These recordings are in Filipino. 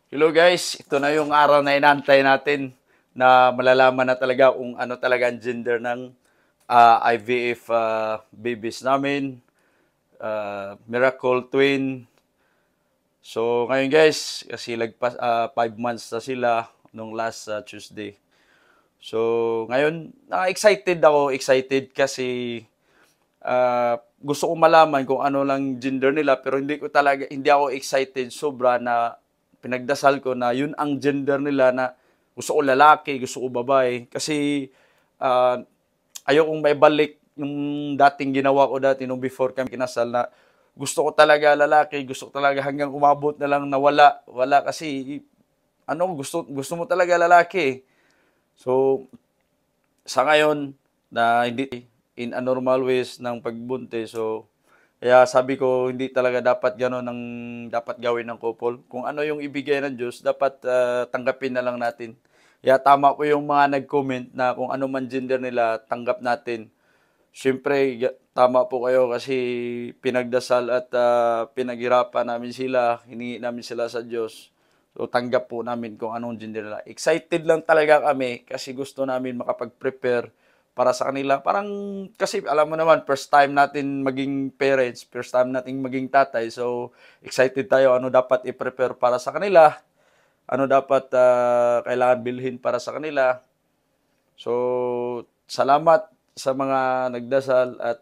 Hello guys, ito na yung araw na inantay natin na malalaman na talaga kung ano talaga ang gender ng IVF babies namin, Miracle Twin. So ngayon guys, kasi lagpas 5 months na sila nung last Tuesday. So ngayon, excited kasi gusto ko malaman kung ano lang gender nila pero hindi ako excited sobra na pinagdasal ko na yun ang gender nila na gusto ko lalaki, gusto ko babae kasi uh, ayokong may balik yung dating ginawa ko dati nung before kami kinasal na gusto ko talaga lalaki, gusto ko talaga hanggang umabot na lang na wala kasi gusto mo talaga lalaki. So sa ngayon na hindi in a normal ways ng pagbuntis. So, kaya sabi ko, hindi talaga dapat gano'n ang dapat gawin ng couple. Kung ano yung ibigay ng Diyos, dapat tanggapin na lang natin. Kaya tama ko yung mga nag-comment na kung ano man gender nila, tanggap natin. Siyempre, tama po kayo kasi pinagdasal at pinaghirapan namin sila, hiningi namin sila sa Diyos. So, tanggap po namin kung anong gender nila. Excited lang talaga kami kasi gusto namin makapag-prepare para sa kanila. Parang, kasi alam mo naman, first time natin maging parents, first time natin maging tatay. So, excited tayo ano dapat i-prepare para sa kanila, ano dapat kailangan bilhin para sa kanila. So, salamat sa mga nagdasal at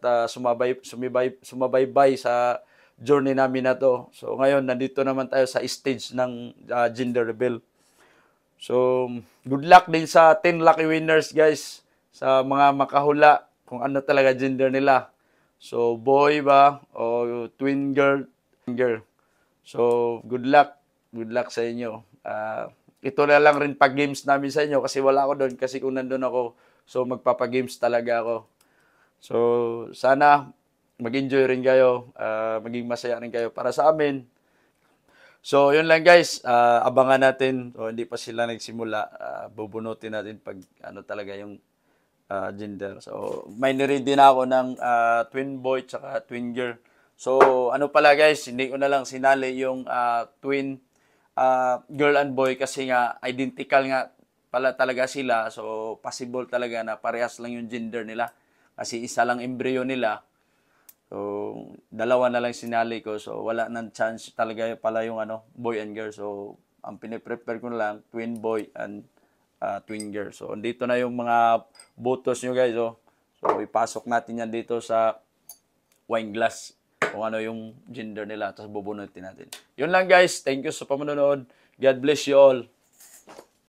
sumabaybay sa journey namin na to. So, ngayon, nandito naman tayo sa stage ng gender reveal. So, good luck din sa 10 lucky winners, guys. Sa mga makahula kung ano talaga gender nila. So, boy ba o twin girl, girl. So, good luck. Good luck sa inyo. Ito na lang rin pag-games namin sa inyo kasi wala ako doon. Kasi kung nandun ako, so magpapagames talaga ako. So, sana mag-enjoy rin kayo. Maging masaya rin kayo para sa amin. So, yun lang guys. Abangan natin. O, hindi pa sila nagsimula. Bubunutin natin pag ano talaga yung gender. So, may niready na ako ng twin boy tsaka twin girl. So, ano pala guys, hindi ko na lang sinali yung twin girl and boy kasi nga identical nga pala talaga sila. So, possible talaga na parehas lang yung gender nila. Kasi isa lang embryo nila. So, dalawa na lang sinali ko. So, wala nang chance talaga pala yung boy and girl. So, ang piniprepare ko na lang, twin boy and twin girl. So, dito na yung mga butos nyo guys. Oh. So, ipasok natin yan dito sa wine glass. Kung ano yung gender nila. Tapos bubunutin natin. Yun lang guys. Thank you sa panonood. God bless you all.